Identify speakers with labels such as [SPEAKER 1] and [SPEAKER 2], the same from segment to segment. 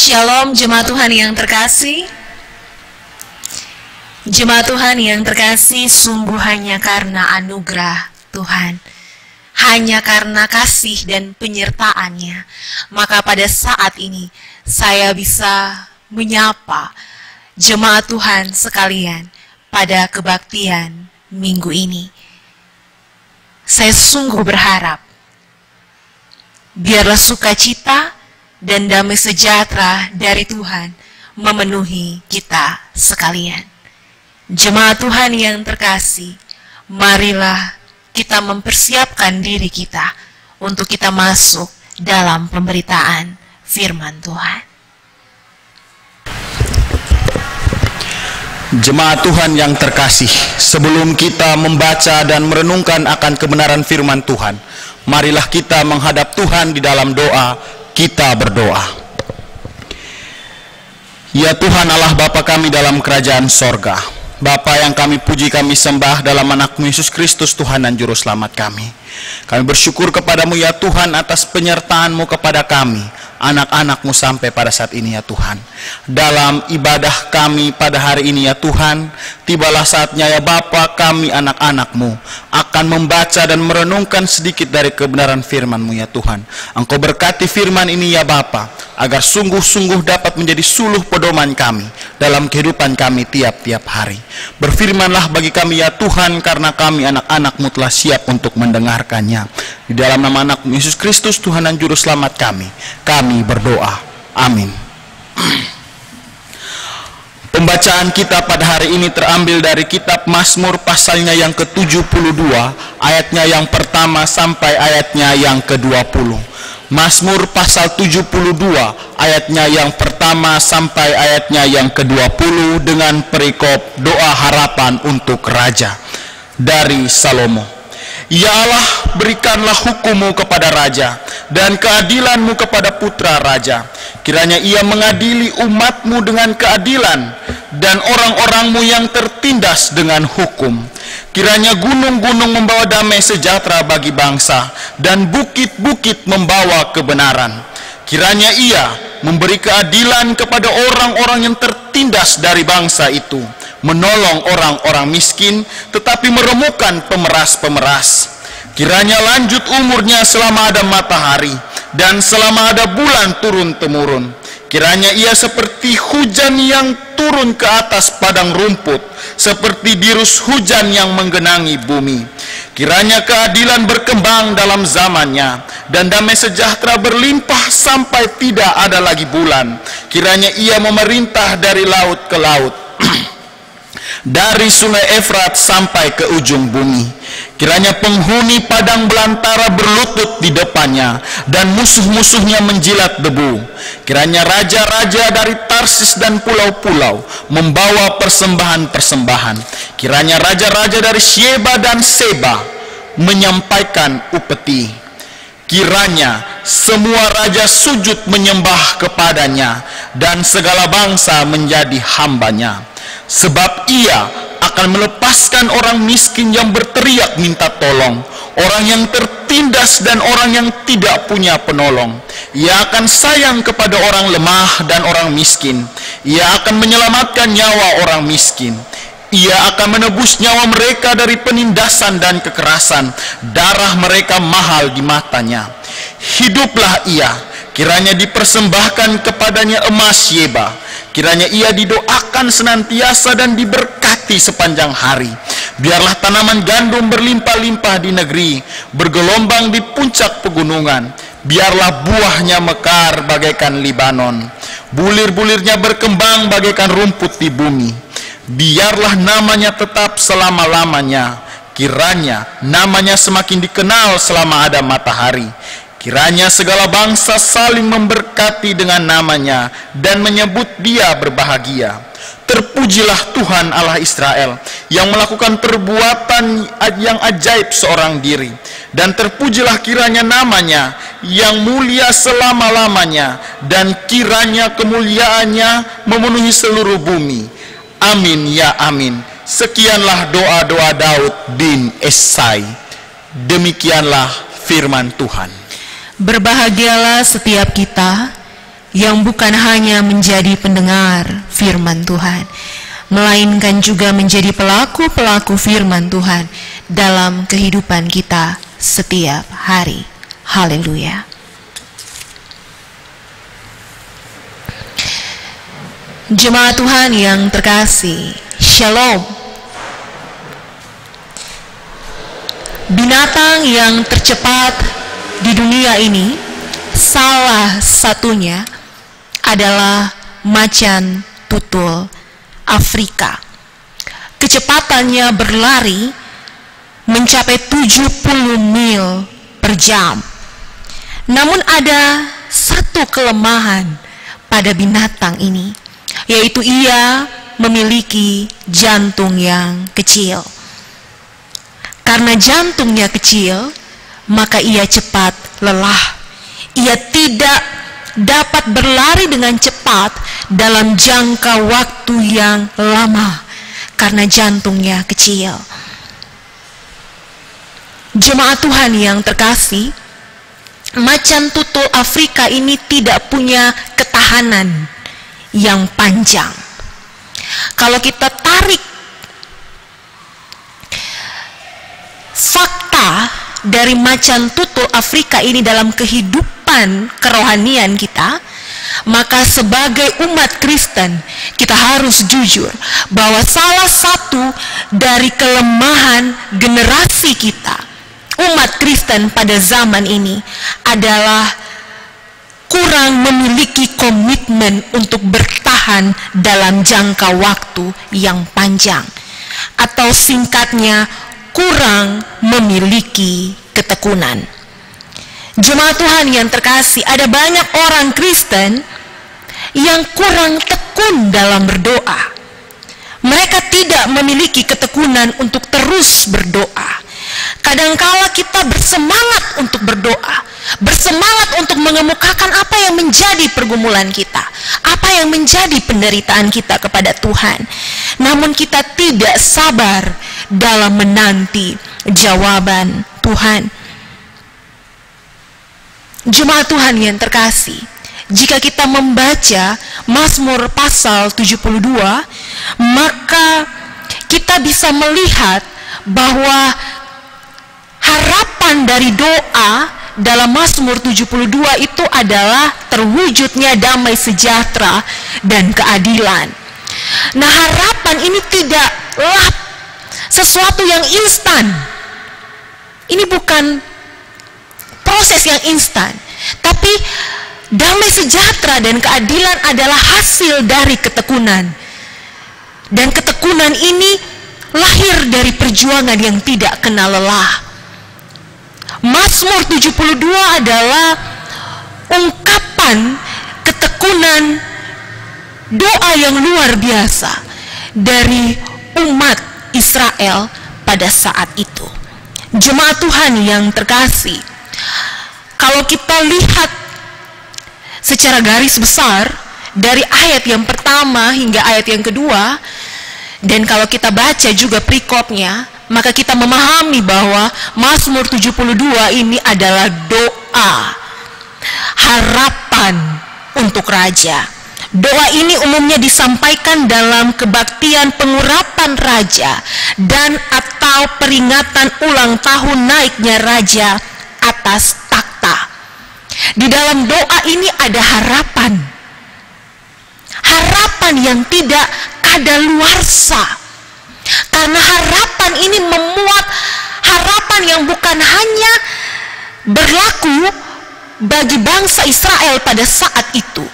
[SPEAKER 1] Shalom jemaat Tuhan yang terkasih. Jemaat Tuhan yang terkasih, sungguh hanya karena anugerah Tuhan, hanya karena kasih dan penyertaan-Nya, maka pada saat ini saya bisa menyapa jemaat Tuhan sekalian pada kebaktian minggu ini. Saya sungguh berharap biarlah sukacita dan damai sejahtera dari Tuhan memenuhi kita sekalian. Jemaat Tuhan yang terkasih, marilah kita mempersiapkan diri kita untuk kita masuk dalam pemberitaan firman Tuhan.
[SPEAKER 2] Jemaat Tuhan yang terkasih, sebelum kita membaca dan merenungkan akan kebenaran firman Tuhan, marilah kita menghadap Tuhan di dalam doa. Kita berdoa. Ya Tuhan Allah Bapa kami dalam kerajaan sorga, Bapa yang kami puji, kami sembah dalam anak-Mu Yesus Kristus, Tuhan dan Juru Selamat kami. Kami bersyukur kepadamu ya Tuhan atas penyertaan-Mu kepada kami, anak-anak-Mu sampai pada saat ini ya Tuhan. Dalam ibadah kami pada hari ini ya Tuhan, tibalah saatnya ya Bapa, kami anak-anak-Mu akan membaca dan merenungkan sedikit dari kebenaran firman-Mu ya Tuhan. Engkau berkati firman ini ya Bapa, agar sungguh-sungguh dapat menjadi suluh pedoman kami dalam kehidupan kami tiap-tiap hari. Berfirmanlah bagi kami ya Tuhan, karena kami anak-anak-Mu telah siap untuk mendengarkannya. Di dalam nama anak-Mu Yesus Kristus, Tuhan dan Juru Selamat kami berdoa. Amin. Pembacaan kita pada hari ini terambil dari kitab Mazmur pasalnya yang ke-72, ayatnya yang pertama sampai ayatnya yang ke-20. Mazmur pasal 72, ayatnya yang pertama sampai ayatnya yang ke-20 dengan perikop doa harapan untuk raja dari Salomo. Ya Allah, berikanlah hukum-Mu kepada raja dan keadilan-Mu kepada putra raja. Kiranya ia mengadili umat-Mu dengan keadilan dan orang-orang-Mu yang tertindas dengan hukum. Kiranya gunung-gunung membawa damai sejahtera bagi bangsa dan bukit-bukit membawa kebenaran. Kiranya ia memberi keadilan kepada orang-orang yang tertindas dari bangsa itu, menolong orang-orang miskin, tetapi meremukkan pemeras-pemeras. Kiranya lanjut umurnya selama ada matahari, dan selama ada bulan turun-temurun. Kiranya ia seperti hujan yang turun ke atas padang rumput, seperti dirus hujan yang menggenangi bumi. Kiranya keadilan berkembang dalam zamannya, dan damai sejahtera berlimpah sampai tidak ada lagi bulan. Kiranya ia memerintah dari laut ke laut, dari sungai Efrat sampai ke ujung bumi. Kiranya penghuni padang belantara berlutut di depannya, dan musuh-musuhnya menjilat debu. Kiranya raja-raja dari Tarsis dan pulau-pulau membawa persembahan-persembahan. Kiranya raja-raja dari Syeba dan Seba menyampaikan upeti. Kiranya semua raja sujud menyembah kepadanya, dan segala bangsa menjadi hambanya. Sebab ia akan melepaskan orang miskin yang berteriak minta tolong, orang yang tertindas dan orang yang tidak punya penolong. Ia akan sayang kepada orang lemah dan orang miskin. Ia akan menyelamatkan nyawa orang miskin. Ia akan menebus nyawa mereka dari penindasan dan kekerasan. Darah mereka mahal di matanya. Hiduplah ia, kiranya dipersembahkan kepadanya emas Syeba. Kiranya ia didoakan senantiasa dan diberkati sepanjang hari. Biarlah tanaman gandum berlimpah-limpah di negeri, bergelombang di puncak pegunungan. Biarlah buahnya mekar bagaikan Libanon, bulir-bulirnya berkembang bagaikan rumput di bumi. Biarlah namanya tetap selama-lamanya. Kiranya namanya semakin dikenal selama ada matahari. Kiranya segala bangsa saling memberkati dengan namanya dan menyebut dia berbahagia. Terpujilah Tuhan Allah Israel yang melakukan perbuatan yang ajaib seorang diri. Dan terpujilah kiranya namanya yang mulia selama-lamanya, dan kiranya kemuliaannya memenuhi seluruh bumi. Amin ya amin. Sekianlah doa-doa Daud bin Esai. Demikianlah firman Tuhan.
[SPEAKER 1] Berbahagialah setiap kita yang bukan hanya menjadi pendengar firman Tuhan, melainkan juga menjadi pelaku-pelaku firman Tuhan dalam kehidupan kita setiap hari. Haleluya. Jemaat Tuhan yang terkasih, Shalom. Binatang yang tercepat di dunia ini salah satunya adalah macan tutul Afrika. Kecepatannya berlari mencapai 70 mil per jam. Namun ada satu kelemahan pada binatang ini, yaitu ia memiliki jantung yang kecil. Karena jantungnya kecil, maka ia cepat lelah. Ia tidak dapat berlari dengan cepat dalam jangka waktu yang lama karena jantungnya kecil. Jemaat Tuhan yang terkasih, macan tutul Afrika ini tidak punya ketahanan yang panjang. Kalau kita tarik fakta dari macan tutul Afrika ini dalam kehidupan kerohanian kita, maka sebagai umat Kristen kita harus jujur bahwa salah satu dari kelemahan generasi kita, umat Kristen pada zaman ini, adalah kurang memiliki komitmen untuk bertahan dalam jangka waktu yang panjang, atau singkatnya kurang memiliki ketekunan. Jemaat Tuhan yang terkasih, ada banyak orang Kristen yang kurang tekun dalam berdoa. Mereka tidak memiliki ketekunan untuk terus berdoa. Kadangkala kita bersemangat untuk berdoa, bersemangat untuk mengemukakan apa yang menjadi pergumulan kita, apa yang menjadi penderitaan kita kepada Tuhan. Namun kita tidak sabar dalam menanti jawaban Tuhan. Jemaat Tuhan yang terkasih, jika kita membaca Mazmur pasal 72, maka kita bisa melihat bahwa harapan dari doa dalam Mazmur 72 itu adalah terwujudnya damai sejahtera dan keadilan. Nah, harapan ini tidaklah sesuatu yang instan. Ini bukan proses yang instan, tapi damai sejahtera dan keadilan adalah hasil dari ketekunan. Dan ketekunan ini lahir dari perjuangan yang tidak kenal lelah. Mazmur 72 adalah ungkapan ketekunan doa yang luar biasa dari umat Israel pada saat itu. Jemaat Tuhan yang terkasih, kalau kita lihat secara garis besar dari ayat yang pertama hingga ayat yang kedua, dan kalau kita baca juga perikopnya, maka kita memahami bahwa Mazmur 72 ini adalah doa harapan untuk raja. Doa ini umumnya disampaikan dalam kebaktian pengurapan raja dan atau peringatan ulang tahun naiknya raja atas takhta. Di dalam doa ini ada harapan. Harapan yang tidak kadaluarsa. Karena harapan ini memuat harapan yang bukan hanya berlaku bagi bangsa Israel pada saat itu,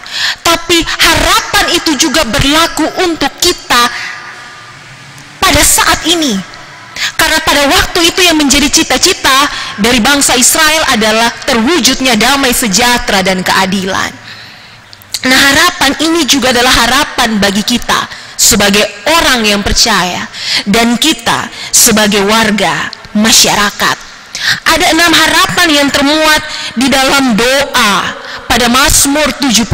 [SPEAKER 1] tapi harapan itu juga berlaku untuk kita pada saat ini. Karena pada waktu itu yang menjadi cita-cita dari bangsa Israel adalah terwujudnya damai sejahtera dan keadilan. Nah, harapan ini juga adalah harapan bagi kita sebagai orang yang percaya dan kita sebagai warga masyarakat. Ada 6 harapan yang termuat di dalam doa pada Mazmur 72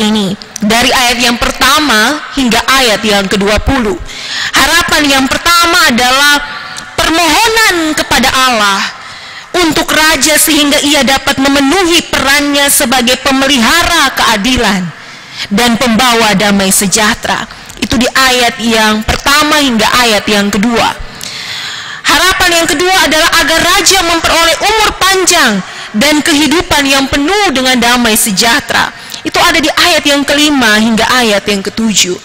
[SPEAKER 1] ini, dari ayat yang pertama hingga ayat yang ke-20. Harapan yang pertama adalah permohonan kepada Allah untuk raja sehingga ia dapat memenuhi perannya sebagai pemelihara keadilan dan pembawa damai sejahtera. Itu di ayat yang pertama hingga ayat yang kedua. Harapan yang kedua adalah agar raja memperoleh umur panjang dan kehidupan yang penuh dengan damai sejahtera. Itu ada di ayat yang kelima hingga ayat yang ketujuh.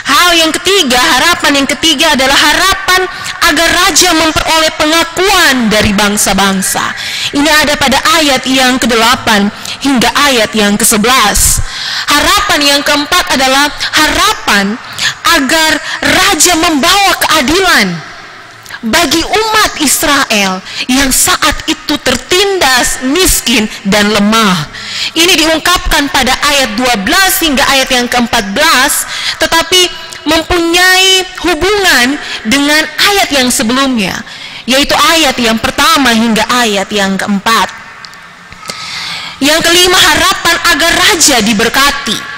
[SPEAKER 1] Hal yang ketiga, harapan yang ketiga adalah harapan agar raja memperoleh pengakuan dari bangsa-bangsa. Ini ada pada ayat yang ke-8 hingga ayat yang ke-11. Harapan yang keempat adalah harapan agar raja membawa keadilan bagi umat Israel yang saat itu tertindas, miskin, dan lemah. Ini diungkapkan pada ayat 12 hingga ayat yang ke-14, tetapi mempunyai hubungan dengan ayat yang sebelumnya, yaitu ayat yang pertama hingga ayat yang keempat. Yang kelima, harapan agar raja diberkati.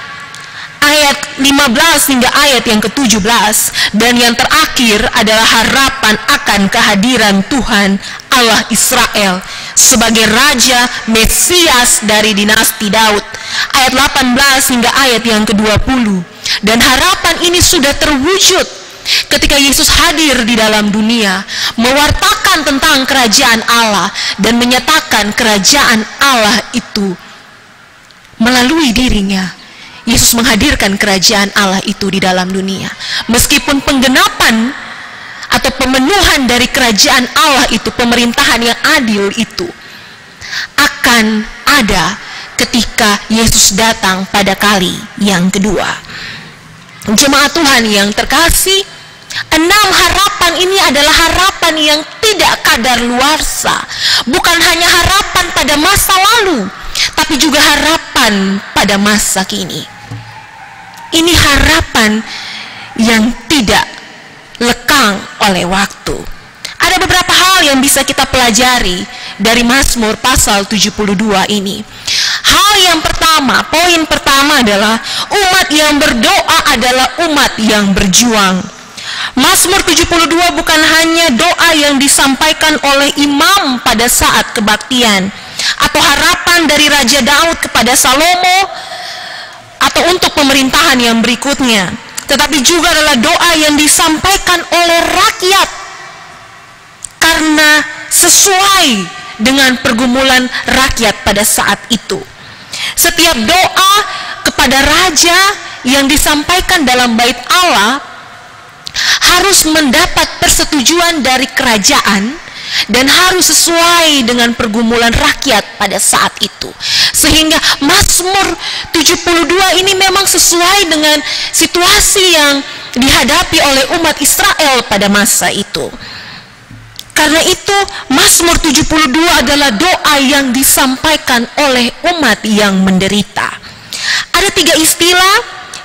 [SPEAKER 1] Ayat 15 hingga ayat yang ke-17. Dan yang terakhir adalah harapan akan kehadiran Tuhan Allah Israel sebagai Raja Mesias dari dinasti Daud. Ayat 18 hingga ayat yang ke-20. Dan harapan ini sudah terwujud ketika Yesus hadir di dalam dunia, mewartakan tentang kerajaan Allah dan menyatakan kerajaan Allah itu melalui dirinya. Yesus menghadirkan kerajaan Allah itu di dalam dunia. Meskipun penggenapan atau pemenuhan dari kerajaan Allah itu, pemerintahan yang adil itu akan ada ketika Yesus datang pada kali yang kedua. Jemaat Tuhan yang terkasih, 6 harapan ini adalah harapan yang tidak kadaluarsa. Bukan hanya harapan pada masa lalu, tapi juga harapan pada masa kini. Ini harapan yang tidak lekang oleh waktu. Ada beberapa hal yang bisa kita pelajari dari Mazmur pasal 72 ini. Hal yang pertama, poin pertama adalah umat yang berdoa adalah umat yang berjuang. Mazmur 72 bukan hanya doa yang disampaikan oleh imam pada saat kebaktian, atau harapan dari Raja Daud kepada Salomo, atau untuk pemerintahan yang berikutnya, tetapi juga adalah doa yang disampaikan oleh rakyat karena sesuai dengan pergumulan rakyat pada saat itu. Setiap doa kepada raja yang disampaikan dalam bait Allah harus mendapat persetujuan dari kerajaan dan harus sesuai dengan pergumulan rakyat pada saat itu. Sehingga Mazmur 72 ini memang sesuai dengan situasi yang dihadapi oleh umat Israel pada masa itu. Karena itu Mazmur 72 adalah doa yang disampaikan oleh umat yang menderita. Ada 3 istilah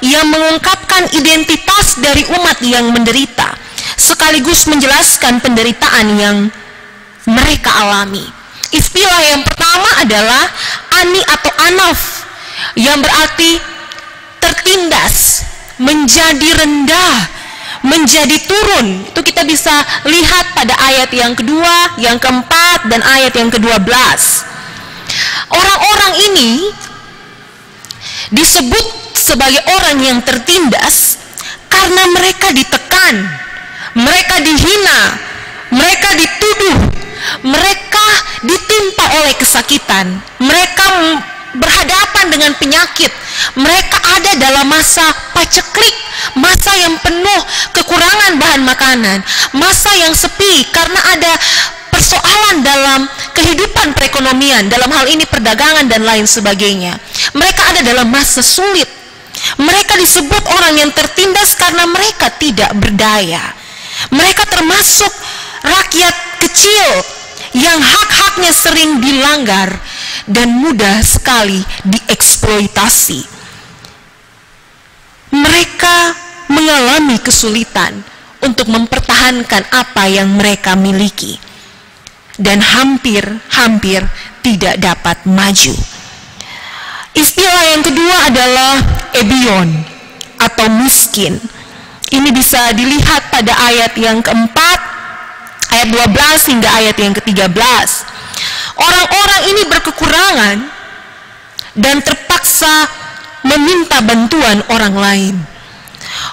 [SPEAKER 1] yang mengungkapkan identitas dari umat yang menderita, sekaligus menjelaskan penderitaan yang mereka alami. Istilah yang pertama adalah ani atau anaf, yang berarti tertindas, menjadi rendah, menjadi turun. Itu kita bisa lihat pada ayat yang kedua, yang keempat, dan ayat yang ke-12. Orang-orang ini disebut sebagai orang yang tertindas karena mereka ditekan, mereka dihina, mereka dituduh, mereka ditimpa oleh kesakitan, mereka berhadapan dengan penyakit, mereka ada dalam masa paceklik, masa yang penuh kekurangan bahan makanan, masa yang sepi karena ada persoalan dalam kehidupan perekonomian, dalam hal ini perdagangan dan lain sebagainya. Mereka ada dalam masa sulit. Mereka disebut orang yang tertindas karena mereka tidak berdaya. Mereka termasuk rakyat kecil yang hak-haknya sering dilanggar dan mudah sekali dieksploitasi. Mereka mengalami kesulitan untuk mempertahankan apa yang mereka miliki dan hampir-hampir tidak dapat maju. Istilah yang kedua adalah ebion atau miskin. Ini bisa dilihat pada ayat yang keempat, ayat 12 hingga ayat yang ke-13. Orang-orang ini berkekurangan dan terpaksa meminta bantuan orang lain.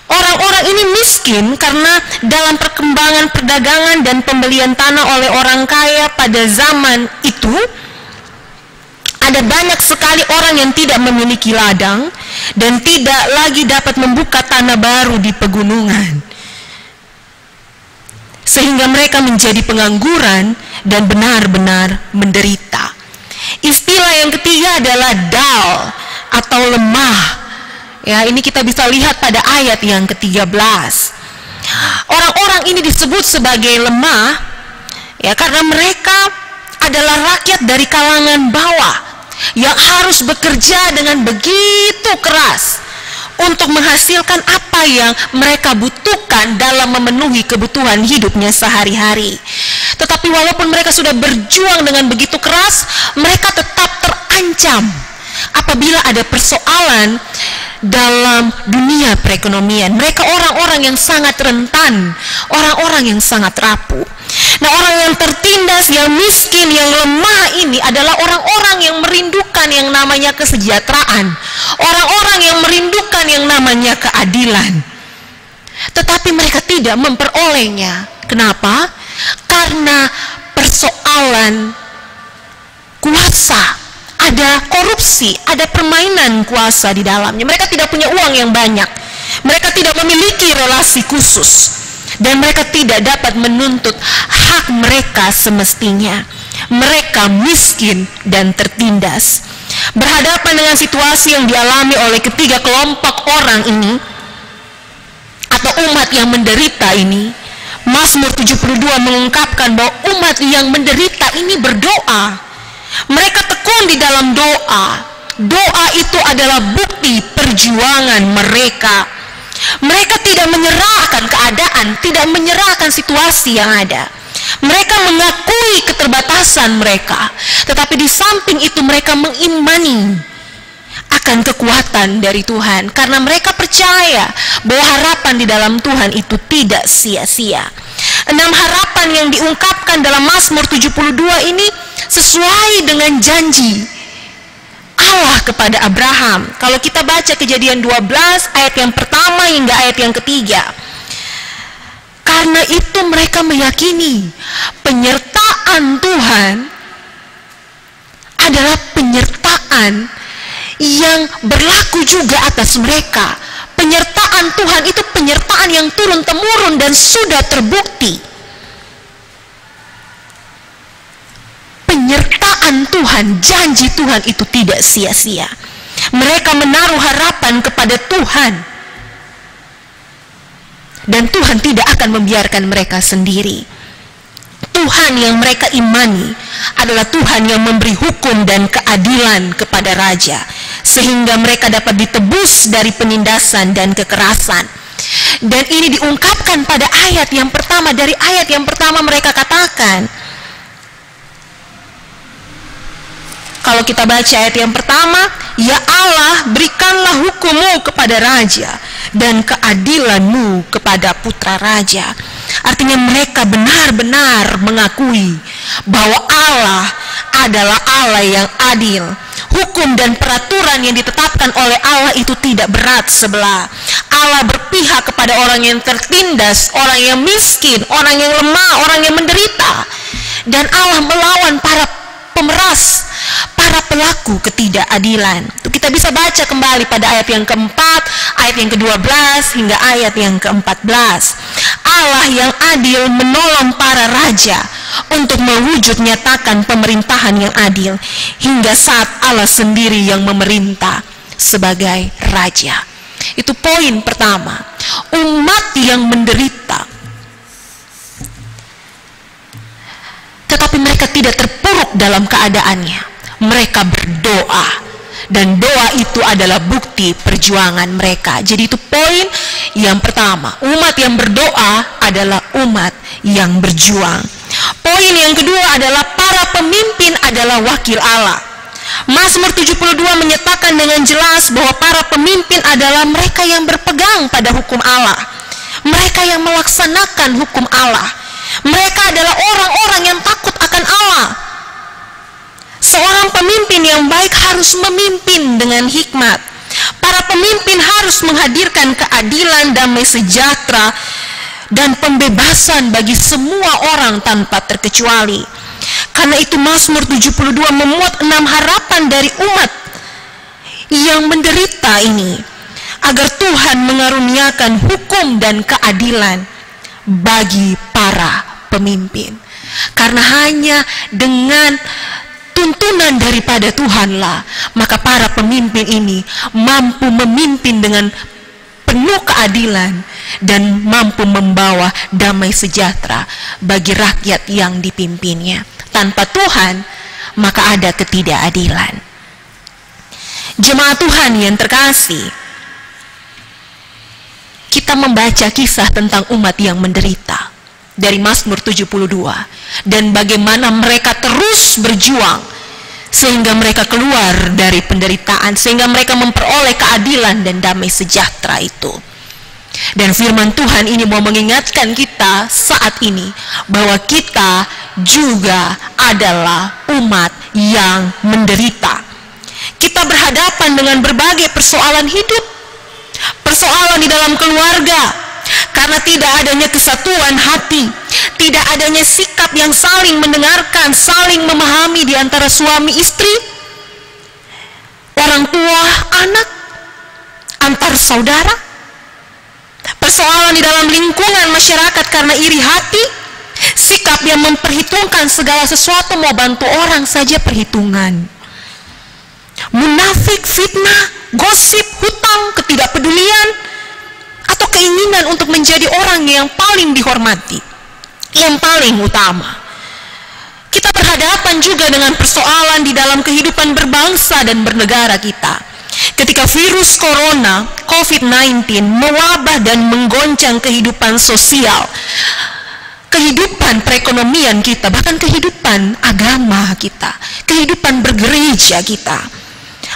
[SPEAKER 1] Orang-orang ini miskin karena dalam perkembangan perdagangan dan pembelian tanah oleh orang kaya pada zaman itu, ada banyak sekali orang yang tidak memiliki ladang dan tidak lagi dapat membuka tanah baru di pegunungan, sehingga mereka menjadi pengangguran dan benar-benar menderita. Istilah yang ketiga adalah dal atau lemah. Ya, ini kita bisa lihat pada ayat yang ke-13. Orang-orang ini disebut sebagai lemah ya karena mereka adalah rakyat dari kalangan bawah yang harus bekerja dengan begitu keras untuk menghasilkan apa yang mereka butuhkan dalam memenuhi kebutuhan hidupnya sehari-hari. Tetapi walaupun mereka sudah berjuang dengan begitu keras, mereka tetap terancam apabila ada persoalan dalam dunia perekonomian. Mereka orang-orang yang sangat rentan, orang-orang yang sangat rapuh. Nah, orang yang tertindas, yang miskin, yang lemah ini adalah orang-orang yang merindukan yang namanya kesejahteraan, orang-orang yang merindukan yang namanya keadilan. Tetapi mereka tidak memperolehnya. Kenapa? Karena persoalan kuasa. Ada korupsi, ada permainan kuasa di dalamnya. Mereka tidak punya uang yang banyak. Mereka tidak memiliki relasi khusus. Dan mereka tidak dapat menuntut hak mereka semestinya. Mereka miskin dan tertindas. Berhadapan dengan situasi yang dialami oleh ketiga kelompok orang ini, atau umat yang menderita ini, Mazmur 72 mengungkapkan bahwa umat yang menderita ini berdoa. Mereka tekun di dalam doa. Doa itu adalah bukti perjuangan mereka. Mereka tidak menyerahkan keadaan, tidak menyerahkan situasi yang ada. Mereka mengakui keterbatasan mereka, tetapi di samping itu mereka mengimani akan kekuatan dari Tuhan, karena mereka percaya bahwa harapan di dalam Tuhan itu tidak sia-sia. 6 harapan yang diungkapkan dalam Mazmur 72 ini sesuai dengan janji Allah kepada Abraham. Kalau kita baca Kejadian 12 ayat yang pertama hingga ayat yang ketiga, karena itu mereka meyakini penyertaan Tuhan adalah penyertaan yang berlaku juga atas mereka. Penyertaan Tuhan itu penyertaan yang turun-temurun dan sudah terbukti. Penyertaan Tuhan, janji Tuhan itu tidak sia-sia. Mereka menaruh harapan kepada Tuhan. Dan Tuhan tidak akan membiarkan mereka sendiri. Tuhan yang mereka imani adalah Tuhan yang memberi hukum dan keadilan kepada raja, sehingga mereka dapat ditebus dari penindasan dan kekerasan. Dan ini diungkapkan pada ayat yang pertama. Dari ayat yang pertama mereka katakan, kalau kita baca ayat yang pertama, ya Allah, berikanlah hukum-Mu kepada raja dan keadilan-Mu kepada putra raja. Artinya mereka benar-benar mengakui bahwa Allah adalah Allah yang adil. Hukum dan peraturan yang ditetapkan oleh Allah itu tidak berat sebelah. Allah berpihak kepada orang yang tertindas, orang yang miskin, orang yang lemah, orang yang menderita. Dan Allah melawan para pemeras, para pelaku ketidakadilan. Itu kita bisa baca kembali pada ayat yang keempat, ayat yang ke-12 hingga ayat yang ke-14. Allah yang adil menolong para raja untuk mewujud nyatakan pemerintahan yang adil hingga saat Allah sendiri yang memerintah sebagai raja. Itu poin pertama. Umat yang menderita, tetapi mereka tidak terpuruk dalam keadaannya. Mereka berdoa, dan doa itu adalah bukti perjuangan mereka. Jadi itu poin yang pertama. Umat yang berdoa adalah umat yang berjuang. Poin yang kedua adalah para pemimpin adalah wakil Allah. Mazmur 72 menyatakan dengan jelas bahwa para pemimpin adalah mereka yang berpegang pada hukum Allah. Mereka yang melaksanakan hukum Allah. Mereka adalah orang-orang yang takut akan Allah. Seorang pemimpin yang baik harus memimpin dengan hikmat. Para pemimpin harus menghadirkan keadilan, damai sejahtera, dan pembebasan bagi semua orang tanpa terkecuali. Karena itu Mazmur 72 memuat 6 harapan dari umat yang menderita ini, agar Tuhan mengaruniakan hukum dan keadilan bagi para pemimpin. Karena hanya dengan tuntunan daripada Tuhanlah, maka para pemimpin ini mampu memimpin dengan penuh keadilan dan mampu membawa damai sejahtera bagi rakyat yang dipimpinnya. Tanpa Tuhan, maka ada ketidakadilan. Jemaat Tuhan yang terkasih, kita membaca kisah tentang umat yang menderita dari Mazmur 72, dan bagaimana mereka terus berjuang sehingga mereka keluar dari penderitaan, sehingga mereka memperoleh keadilan dan damai sejahtera itu. Dan firman Tuhan ini mau mengingatkan kita saat ini bahwa kita juga adalah umat yang menderita. Kita berhadapan dengan berbagai persoalan hidup, persoalan di dalam keluarga, karena tidak adanya kesatuan hati, tidak adanya sikap yang saling mendengarkan, saling memahami di antara suami istri, orang tua, anak, antar saudara. Persoalan di dalam lingkungan masyarakat karena iri hati, sikap yang memperhitungkan segala sesuatu, mau bantu orang saja perhitungan. Munafik, fitnah, gosip, hutang, ketidakpedulian, atau keinginan untuk menjadi orang yang paling dihormati, yang paling utama. Kita berhadapan juga dengan persoalan di dalam kehidupan berbangsa dan bernegara kita. Ketika virus corona, COVID-19 mewabah dan menggoncang kehidupan sosial, kehidupan perekonomian kita, bahkan kehidupan agama kita, kehidupan bergereja kita.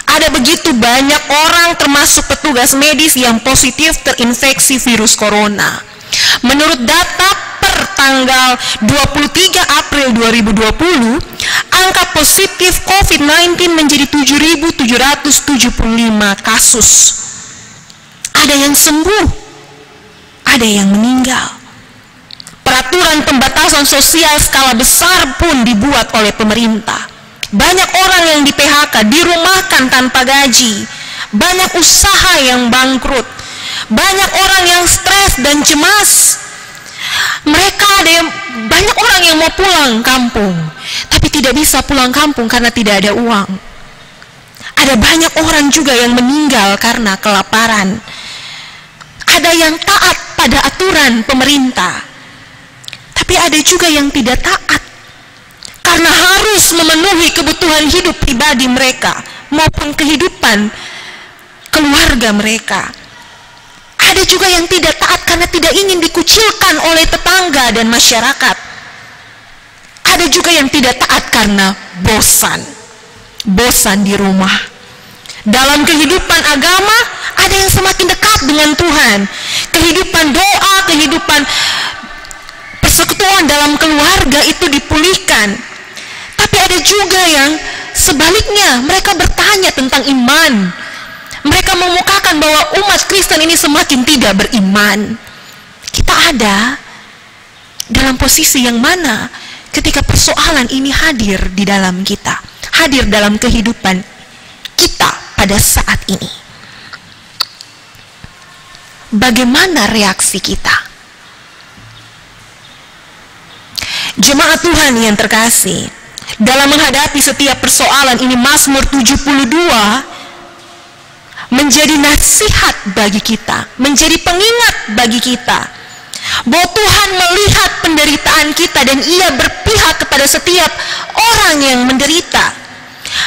[SPEAKER 1] Ada begitu banyak orang termasuk petugas medis yang positif terinfeksi virus corona. Menurut data per tanggal 23 April 2020, angka positif COVID-19 menjadi 7.775 kasus. Ada yang sembuh, ada yang meninggal. Peraturan pembatasan sosial skala besar pun dibuat oleh pemerintah. Banyak orang yang di PHK, dirumahkan tanpa gaji. Banyak usaha yang bangkrut. Banyak orang yang stres dan cemas. Banyak orang yang mau pulang kampung, tapi tidak bisa pulang kampung karena tidak ada uang. Ada banyak orang juga yang meninggal karena kelaparan. Ada yang taat pada aturan pemerintah, tapi ada juga yang tidak taat karena harus memenuhi kebutuhan hidup pribadi mereka maupun kehidupan keluarga mereka. Ada juga yang tidak taat karena tidak ingin dikucilkan oleh tetangga dan masyarakat. Ada juga yang tidak taat karena bosan di rumah. Dalam kehidupan agama, ada yang semakin dekat dengan Tuhan. Kehidupan doa, kehidupan persekutuan dalam keluarga itu dipulihkan. Tapi ada juga yang sebaliknya, mereka bertanya tentang iman. Mereka memukakan bahwa umat Kristen ini semakin tidak beriman. Kita ada dalam posisi yang mana ketika persoalan ini hadir di dalam kita, hadir dalam kehidupan kita pada saat ini. Bagaimana reaksi kita? Jemaat Tuhan yang terkasih, dalam menghadapi setiap persoalan ini, Mazmur 72 menjadi nasihat bagi kita, menjadi pengingat bagi kita, bahwa Tuhan melihat penderitaan kita dan Ia berpihak kepada setiap orang yang menderita.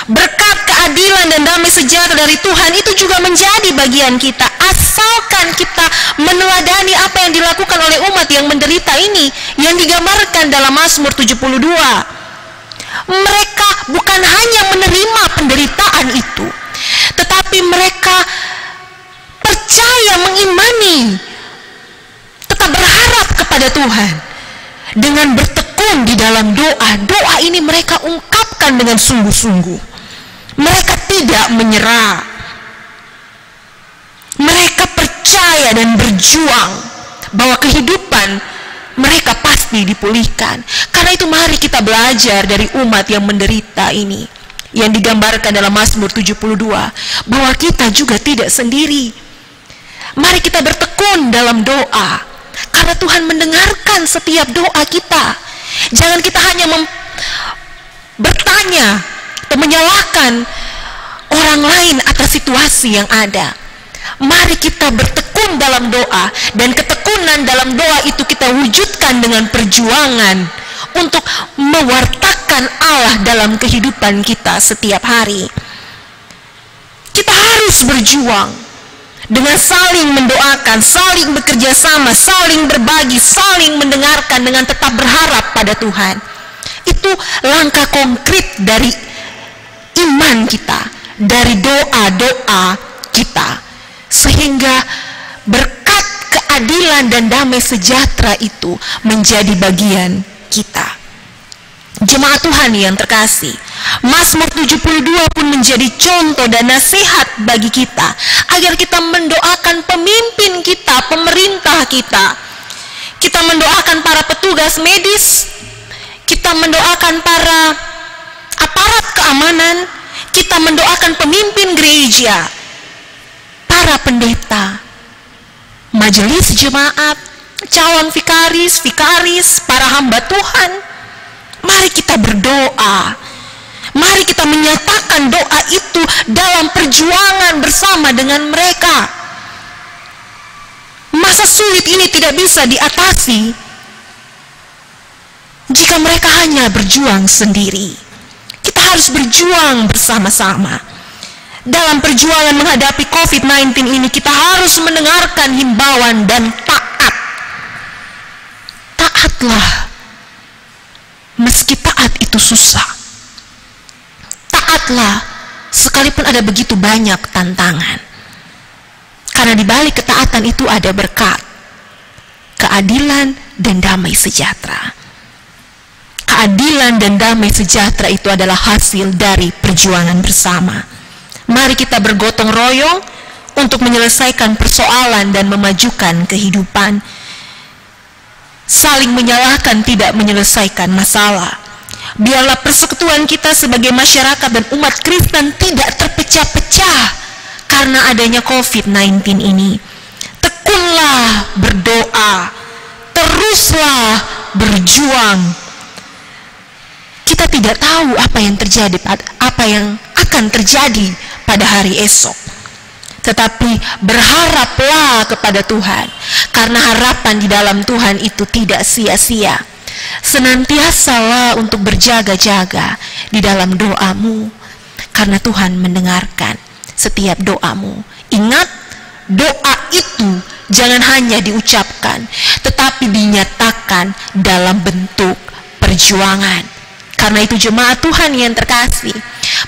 [SPEAKER 1] Berkat keadilan dan damai sejahtera dari Tuhan itu juga menjadi bagian kita, asalkan kita meneladani apa yang dilakukan oleh umat yang menderita ini, yang digambarkan dalam Mazmur 72. Mereka bukan hanya menerima penderitaan itu, tetapi mereka percaya, mengimani, tetap berharap kepada Tuhan dengan bertekun tekun di dalam doa. Doa ini mereka ungkapkan dengan sungguh-sungguh. Mereka tidak menyerah. Mereka percaya dan berjuang bahwa kehidupan mereka pasti dipulihkan. Karena itu mari kita belajar dari umat yang menderita ini, yang digambarkan dalam Mazmur 72, bahwa kita juga tidak sendiri. Mari kita bertekun dalam doa, karena Tuhan mendengarkan setiap doa kita. Jangan kita hanya bertanya atau menyalahkan orang lain atas situasi yang ada. Mari kita bertekun dalam doa, dan ketekunan dalam doa itu kita wujudkan dengan perjuangan untuk mewartakan Allah dalam kehidupan kita setiap hari. Kita harus berjuang dengan saling mendoakan, saling bekerja sama, saling berbagi, saling mendengarkan dengan tetap berharap pada Tuhan. Itu langkah konkret dari iman kita, dari doa-doa kita, sehingga berkat keadilan dan damai sejahtera itu menjadi bagian kita. Jemaat Tuhan yang terkasih, Mazmur 72 pun menjadi contoh dan nasihat bagi kita agar kita mendoakan pemimpin kita, pemerintah kita. Kita mendoakan para petugas medis, kita mendoakan para aparat keamanan, kita mendoakan pemimpin gereja, para pendeta, majelis jemaat, calon vikaris, para hamba Tuhan. Mari kita berdoa. Mari kita menyatakan doa itu dalam perjuangan bersama dengan mereka. Masa sulit ini tidak bisa diatasi jika mereka hanya berjuang sendiri. Kita harus berjuang bersama-sama. Dalam perjuangan menghadapi COVID-19 ini, kita harus mendengarkan himbauan dan taat. Taatlah, meski taat itu susah. Taatlah, sekalipun ada begitu banyak tantangan. Karena di balik ketaatan itu ada berkat, keadilan, dan damai sejahtera. Keadilan dan damai sejahtera itu adalah hasil dari perjuangan bersama. Mari kita bergotong royong untuk menyelesaikan persoalan dan memajukan kehidupan. Saling menyalahkan tidak menyelesaikan masalah. Biarlah persekutuan kita sebagai masyarakat dan umat Kristen tidak terpecah-pecah karena adanya COVID-19 ini. Tekunlah berdoa, teruslah berjuang. Kita tidak tahu apa yang terjadi, apa yang akan terjadi pada hari esok. Tetapi berharaplah kepada Tuhan, karena harapan di dalam Tuhan itu tidak sia-sia. Senantiasalah untuk berjaga-jaga di dalam doamu, karena Tuhan mendengarkan setiap doamu. Ingat, doa itu jangan hanya diucapkan, tetapi dinyatakan dalam bentuk perjuangan. Karena itu jemaat Tuhan yang terkasih,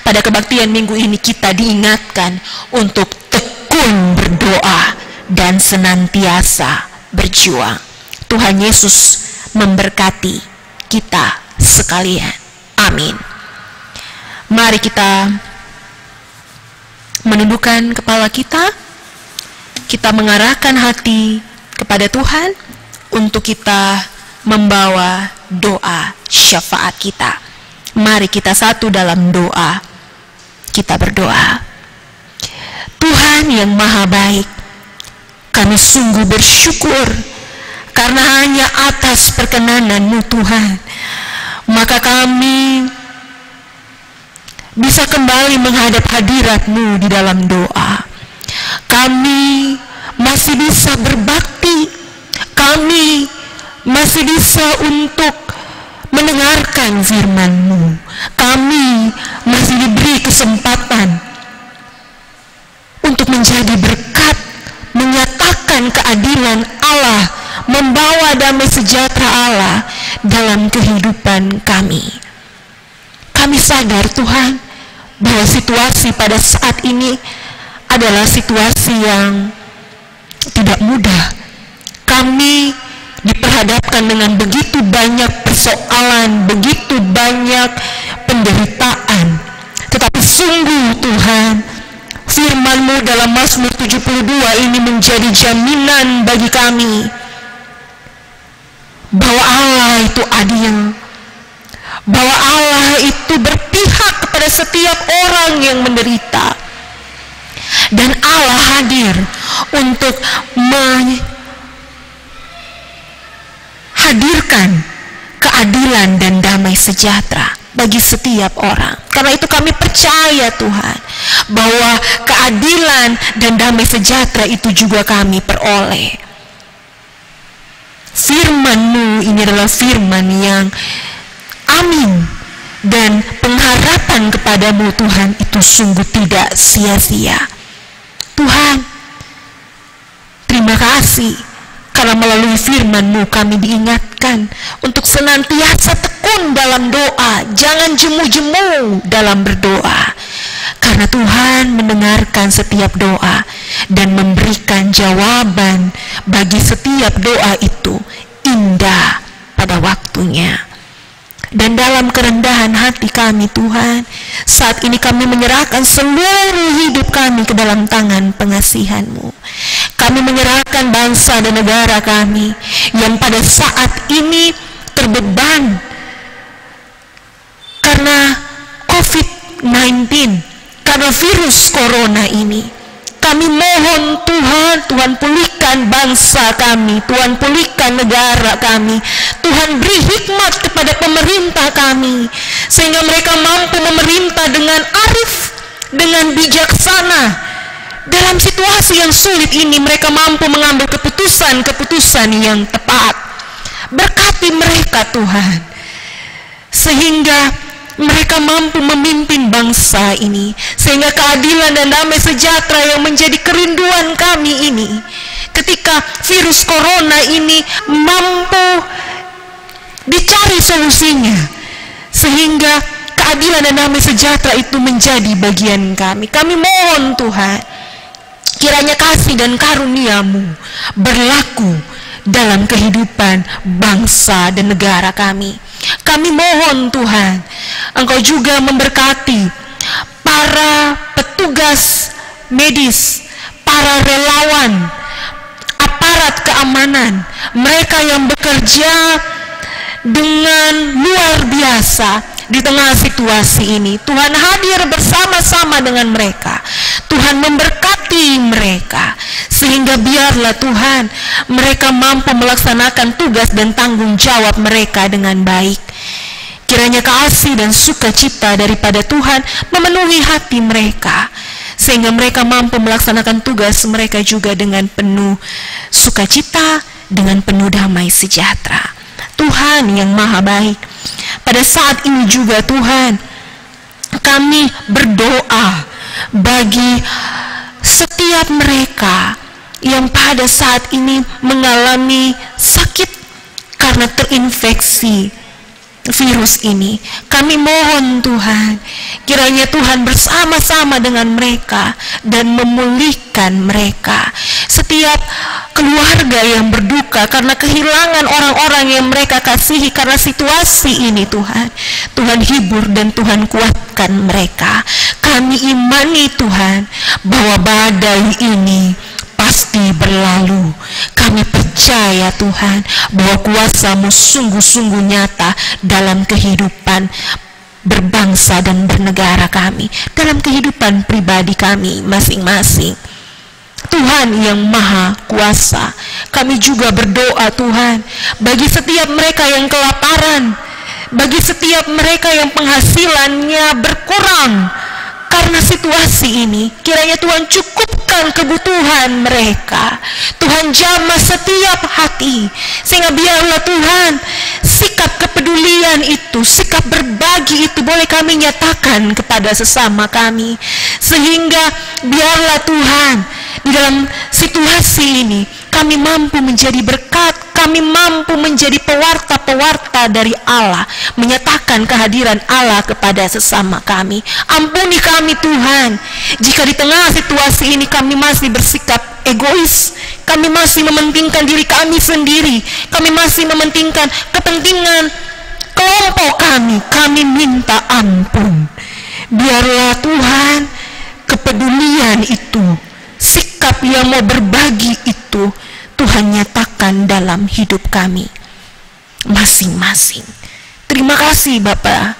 [SPEAKER 1] pada kebaktian minggu ini kita diingatkan untuk tekun berdoa dan senantiasa berjuang. Tuhan Yesus memberkati kita sekalian. Amin. Mari kita menundukkan kepala kita, kita mengarahkan hati kepada Tuhan untuk kita membawa doa syafaat kita. Mari kita satu dalam doa. Kita berdoa. Tuhan yang maha baik, kami sungguh bersyukur karena hanya atas perkenanan-Mu Tuhan, maka kami bisa kembali menghadap hadirat-Mu di dalam doa. Kami masih bisa berbakti, kami masih bisa untuk mendengarkan firman-Mu. Kami masih diberi kesempatan untuk menjadi berkat, menyatakan keadilan Allah, membawa damai sejahtera Allah dalam kehidupan kami. Kami sadar Tuhan bahwa situasi pada saat ini adalah situasi yang tidak mudah. Kami diperhadapkan dengan begitu banyak persoalan, begitu banyak penderitaan. Tetapi sungguh Tuhan, firman-Mu dalam Mazmur 72 ini menjadi jaminan bagi kami bahwa Allah itu adil, bahwa Allah itu berpihak kepada setiap orang yang menderita, dan Allah hadir untuk menghadirkan keadilan dan damai sejahtera bagi setiap orang. Karena itu kami percaya Tuhan bahwa keadilan dan damai sejahtera itu juga kami peroleh. Firman-Mu ini adalah firman yang amin, dan pengharapan kepadamu Tuhan itu sungguh tidak sia-sia. Tuhan, terima kasih karena melalui firman-Mu kami diingatkan untuk senantiasa tekun dalam doa, jangan jemu-jemu dalam berdoa, karena Tuhan mendengarkan setiap doa dan memberikan jawaban bagi setiap doa itu indah pada waktunya. Dan dalam kerendahan hati kami Tuhan, saat ini kami menyerahkan seluruh hidup kami ke dalam tangan pengasihan-Mu. Kami menyerahkan bangsa dan negara kami yang pada saat ini terbeban karena COVID-19, karena virus corona ini. Kami mohon Tuhan pulihkan bangsa kami, Tuhan pulihkan negara kami, Tuhan beri hikmat kepada pemerintah kami, sehingga mereka mampu memerintah dengan arif, dengan bijaksana. Dalam situasi yang sulit ini mereka mampu mengambil keputusan-keputusan yang tepat. Berkati mereka Tuhan, sehingga mereka mampu memimpin bangsa ini, sehingga keadilan dan damai sejahtera yang menjadi kerinduan kami ini ketika virus corona ini mampu dicari solusinya, sehingga keadilan dan damai sejahtera itu menjadi bagian kami. Kami mohon Tuhan, kiranya kasih dan karunia-Mu berlaku dalam kehidupan bangsa dan negara kami. Kami mohon Tuhan, Engkau juga memberkati para petugas medis, para relawan, aparat keamanan, mereka yang bekerja dengan luar biasa di tengah situasi ini. Tuhan hadir bersama-sama dengan mereka. Tuhan memberkati mereka, sehingga biarlah Tuhan mereka mampu melaksanakan tugas dan tanggung jawab mereka dengan baik. Kiranya kasih dan sukacita daripada Tuhan memenuhi hati mereka, sehingga mereka mampu melaksanakan tugas mereka juga dengan penuh sukacita, dengan penuh damai sejahtera. Tuhan yang maha baik, pada saat ini juga Tuhan, kami berdoa bagi setiap mereka yang pada saat ini mengalami sakit karena terinfeksi virus ini. Kami mohon Tuhan, kiranya Tuhan bersama-sama dengan mereka dan memulihkan mereka. Setiap keluarga yang berduka karena kehilangan orang-orang yang mereka kasihi karena situasi ini, Tuhan hibur dan Tuhan kuatkan mereka. Kami imani Tuhan bahwa badai ini pasti berlalu. Kami percaya Tuhan bahwa kuasa-Mu sungguh-sungguh nyata dalam kehidupan berbangsa dan bernegara kami, dalam kehidupan pribadi kami masing-masing. Tuhan yang maha kuasa, kami juga berdoa Tuhan bagi setiap mereka yang kelaparan, bagi setiap mereka yang penghasilannya berkurang karena situasi ini. Kiranya Tuhan cukupkan kebutuhan mereka. Tuhan jamah setiap hati, sehingga biarlah Tuhan sikap kepedulian itu, sikap berbagi itu boleh kami nyatakan kepada sesama kami, sehingga biarlah Tuhan di dalam situasi ini kami mampu menjadi berkat, kami mampu menjadi pewarta-pewarta dari Allah, menyatakan kehadiran Allah kepada sesama kami. Ampuni kami Tuhan, jika di tengah situasi ini kami masih bersikap egois, kami masih mementingkan diri kami sendiri, kami masih mementingkan kepentingan kelompok kami minta ampun. Biarlah Tuhan kepedulian itu, sikap yang mau berbagi itu, Tuhan nyatakan dalam hidup kami masing-masing. Terima kasih Bapa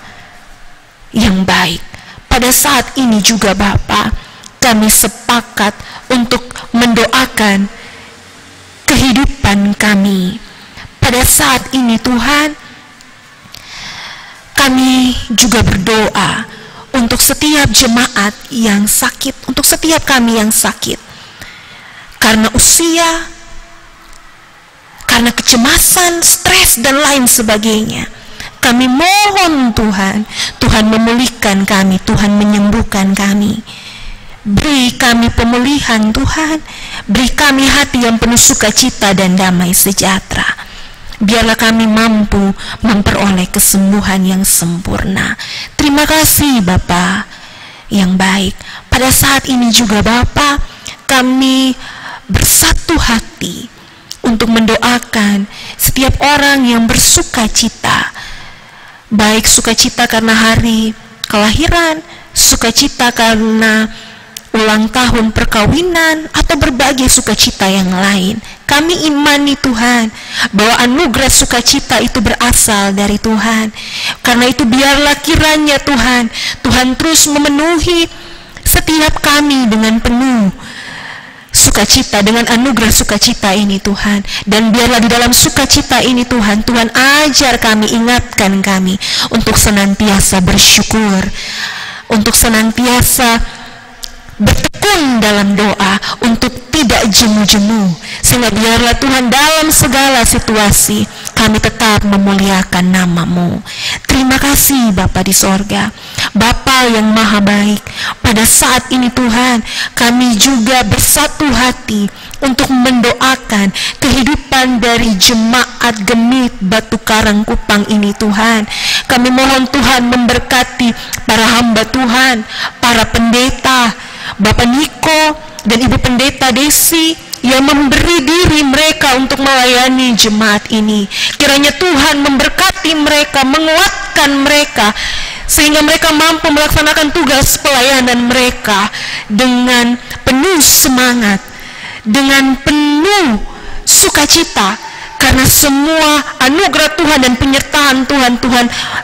[SPEAKER 1] yang baik. Pada saat ini juga Bapa, kami sepakat untuk mendoakan kehidupan kami. Pada saat ini Tuhan, kami juga berdoa untuk setiap jemaat yang sakit, untuk setiap kami yang sakit, karena usia, karena kecemasan, stres, dan lain sebagainya. Kami mohon Tuhan, Tuhan memulihkan kami, Tuhan menyembuhkan kami. Beri kami pemulihan Tuhan, beri kami hati yang penuh sukacita dan damai sejahtera. Biarlah kami mampu memperoleh kesembuhan yang sempurna. Terima kasih Bapa yang baik. Pada saat ini juga Bapa, kami bersatu hati untuk mendoakan setiap orang yang bersukacita, baik sukacita karena hari kelahiran, sukacita karena ulang tahun perkawinan, atau berbagai sukacita yang lain. Kami imani Tuhan bahwa anugerah sukacita itu berasal dari Tuhan. Karena itu biarlah kiranya Tuhan terus memenuhi setiap kami dengan penuh sukacita, dengan anugerah sukacita ini Tuhan. Dan biarlah di dalam sukacita ini Tuhan ajar kami, ingatkan kami untuk senantiasa bersyukur, untuk senantiasa bertekun dalam doa, untuk tidak jemu-jemu, sehingga biarlah Tuhan dalam segala situasi kami tetap memuliakan nama-Mu. Terima kasih Bapa di sorga, Bapa yang maha baik. Pada saat ini Tuhan, kami juga bersatu hati untuk mendoakan kehidupan dari jemaat Gemit Batu Karang Kupang ini Tuhan. Kami mohon Tuhan memberkati para hamba Tuhan, para pendeta, Bapak Niko dan Ibu Pendeta Desi yang memberi diri mereka untuk melayani jemaat ini. Kiranya Tuhan memberkati mereka, menguatkan mereka, sehingga mereka mampu melaksanakan tugas pelayanan mereka dengan penuh semangat, dengan penuh sukacita, karena semua anugerah Tuhan dan penyertaan Tuhan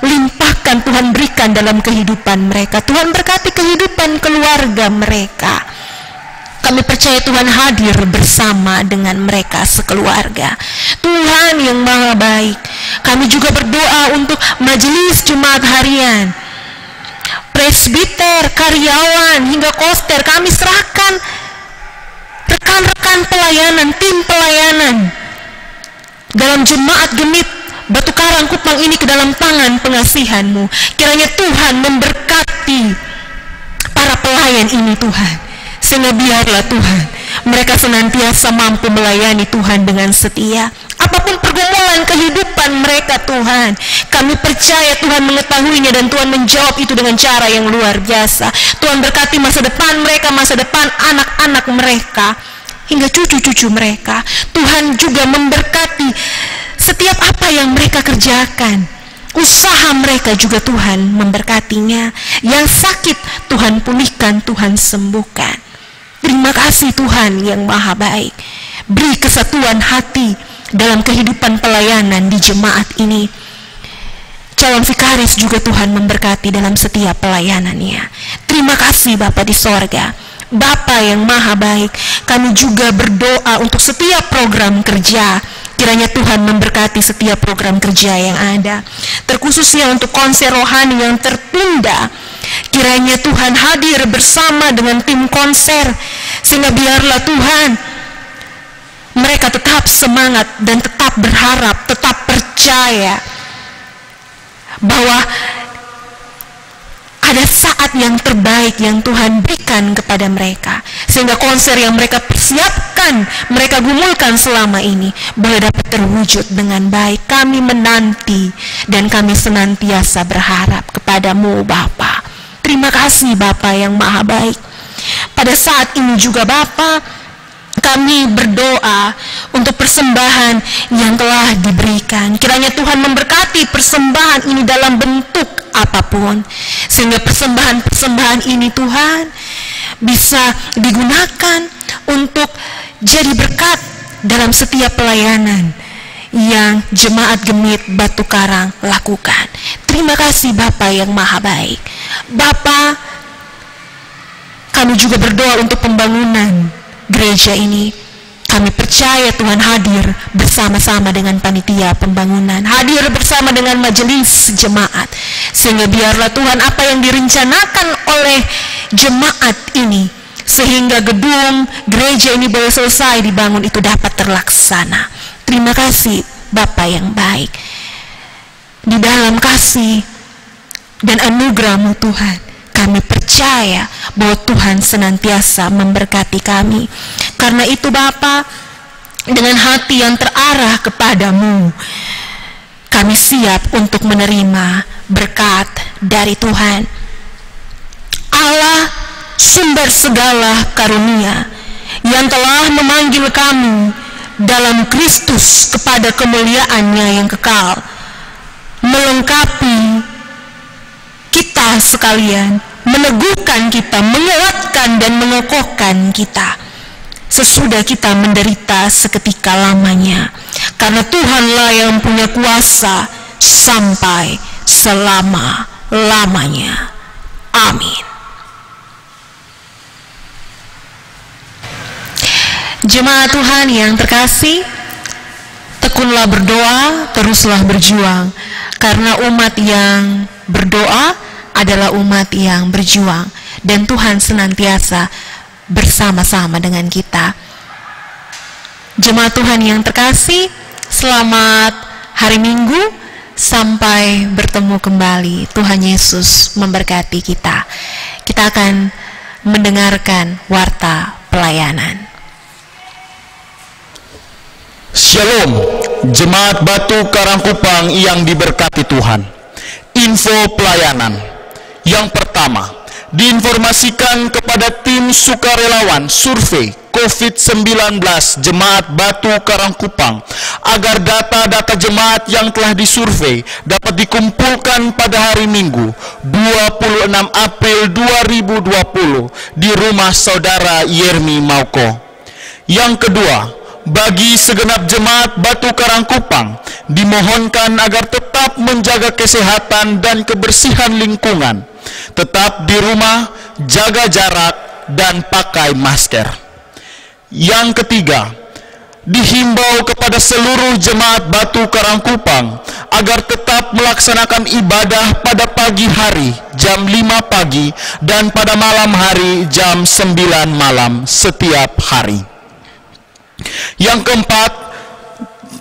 [SPEAKER 1] limpahkan, Tuhan berikan dalam kehidupan mereka. Tuhan berkati kehidupan keluarga mereka. Kami percaya Tuhan hadir bersama dengan mereka sekeluarga. Tuhan yang maha baik, kami juga berdoa untuk majelis Jumat harian, presbiter, karyawan, hingga koster. Kami serahkan rekan-rekan pelayanan, tim pelayanan dalam jemaat Gemit Batu Karang Kupang ini ke dalam tangan pengasihan-Mu. Kiranya Tuhan memberkati para pelayan ini Tuhan, sehingga biarlah Tuhan mereka senantiasa mampu melayani Tuhan dengan setia. Apapun pergumulan kehidupan mereka Tuhan, kami percaya Tuhan mengetahuinya dan Tuhan menjawab itu dengan cara yang luar biasa. Tuhan berkati masa depan mereka, masa depan anak-anak mereka, hingga cucu-cucu mereka. Tuhan juga memberkati setiap apa yang mereka kerjakan. Usaha mereka juga Tuhan memberkatinya. Yang sakit Tuhan pulihkan, Tuhan sembuhkan. Terima kasih Tuhan yang maha baik. Beri kesatuan hati dalam kehidupan pelayanan di jemaat ini. Calon vikaris juga Tuhan memberkati dalam setiap pelayanannya. Terima kasih Bapa di sorga, Bapa yang maha baik. Kami juga berdoa untuk setiap program kerja. Kiranya Tuhan memberkati setiap program kerja yang ada, terkhususnya untuk konser rohani yang tertunda. Kiranya Tuhan hadir bersama dengan tim konser, sehingga biarlah Tuhan mereka tetap semangat dan tetap berharap, tetap percaya bahwa ada saat yang terbaik yang Tuhan berikan kepada mereka, sehingga konser yang mereka persiapkan, mereka gumulkan selama ini boleh dapat terwujud dengan baik. Kami menanti dan kami senantiasa berharap kepada-Mu Bapa. Terima kasih Bapa yang maha baik. Pada saat ini juga Bapa, kami berdoa untuk persembahan yang telah diberikan. Kiranya Tuhan memberkati persembahan ini dalam bentuk apapun, sehingga persembahan-persembahan ini Tuhan bisa digunakan untuk jadi berkat dalam setiap pelayanan yang Jemaat Gemit Batu Karang lakukan. Terima kasih Bapa yang Maha Baik. Bapa, kami juga berdoa untuk pembangunan gereja ini. Kami percaya Tuhan hadir bersama-sama dengan panitia pembangunan, hadir bersama dengan majelis jemaat, sehingga biarlah Tuhan apa yang direncanakan oleh jemaat ini, sehingga gedung gereja ini boleh selesai dibangun, itu dapat terlaksana. Terima kasih Bapa yang baik. Di dalam kasih dan anugerah-Mu Tuhan, kami percaya bahwa Tuhan senantiasa memberkati kami. Karena itu Bapa, dengan hati yang terarah kepadamu, kami siap untuk menerima berkat dari Tuhan. Allah, sumber segala karunia, yang telah memanggil kami dalam Kristus kepada kemuliaan-Nya yang kekal, melengkapi kita sekalian, meneguhkan kita, menguatkan dan mengokohkan kita sesudah kita menderita seketika lamanya, karena Tuhanlah yang punya kuasa sampai selama-lamanya. Amin. Jemaat Tuhan yang terkasih, tekunlah berdoa, teruslah berjuang, karena umat yang berdoa adalah umat yang berjuang, dan Tuhan senantiasa bersama-sama dengan kita. Jemaat Tuhan yang terkasih, selamat hari Minggu, sampai bertemu kembali. Tuhan Yesus memberkati kita. Kita akan mendengarkan warta pelayanan.
[SPEAKER 2] Shalom, Jemaat Batu Karangkupang yang diberkati Tuhan. Info pelayanan. Yang pertama, diinformasikan kepada tim sukarelawan survei COVID-19 Jemaat Batu Karangkupang agar data-data jemaat yang telah disurvei dapat dikumpulkan pada hari Minggu 26 April 2020 di rumah Saudara Yermi Mauko. Yang kedua, bagi segenap jemaat Batu Karangkupang dimohonkan agar tetap menjaga kesehatan dan kebersihan lingkungan, tetap di rumah, jaga jarak, dan pakai masker. Yang ketiga, dihimbau kepada seluruh jemaat Batu Karangkupang agar tetap melaksanakan ibadah pada pagi hari jam 5 pagi dan pada malam hari jam 9 malam setiap hari. Yang keempat,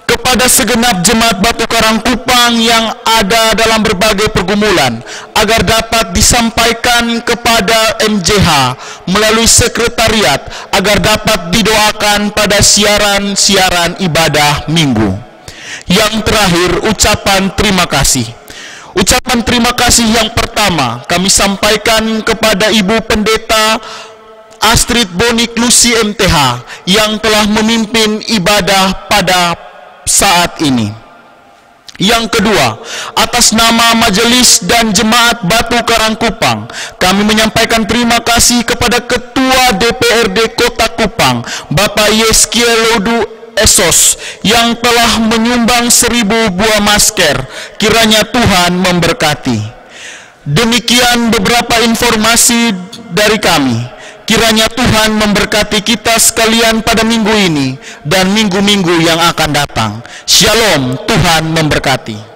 [SPEAKER 2] kepada segenap jemaat Batu Karangkupang yang ada dalam berbagai pergumulan agar dapat disampaikan kepada MJH melalui sekretariat agar dapat didoakan pada siaran-siaran ibadah minggu. Yang terakhir, ucapan terima kasih. Ucapan terima kasih yang pertama kami sampaikan kepada Ibu Pendeta Astrid Bonik Lucy MTH yang telah memimpin ibadah pada saat ini. Yang kedua, atas nama majelis dan jemaat Batu Karangkupang, kami menyampaikan terima kasih kepada Ketua DPRD Kota Kupang, Bapak Yeskiel Lodu Esos, yang telah menyumbang 1000 buah masker. Kiranya Tuhan memberkati. Demikian beberapa informasi dari kami. Kiranya Tuhan memberkati kita sekalian pada minggu ini dan minggu-minggu yang akan datang. Shalom, Tuhan memberkati.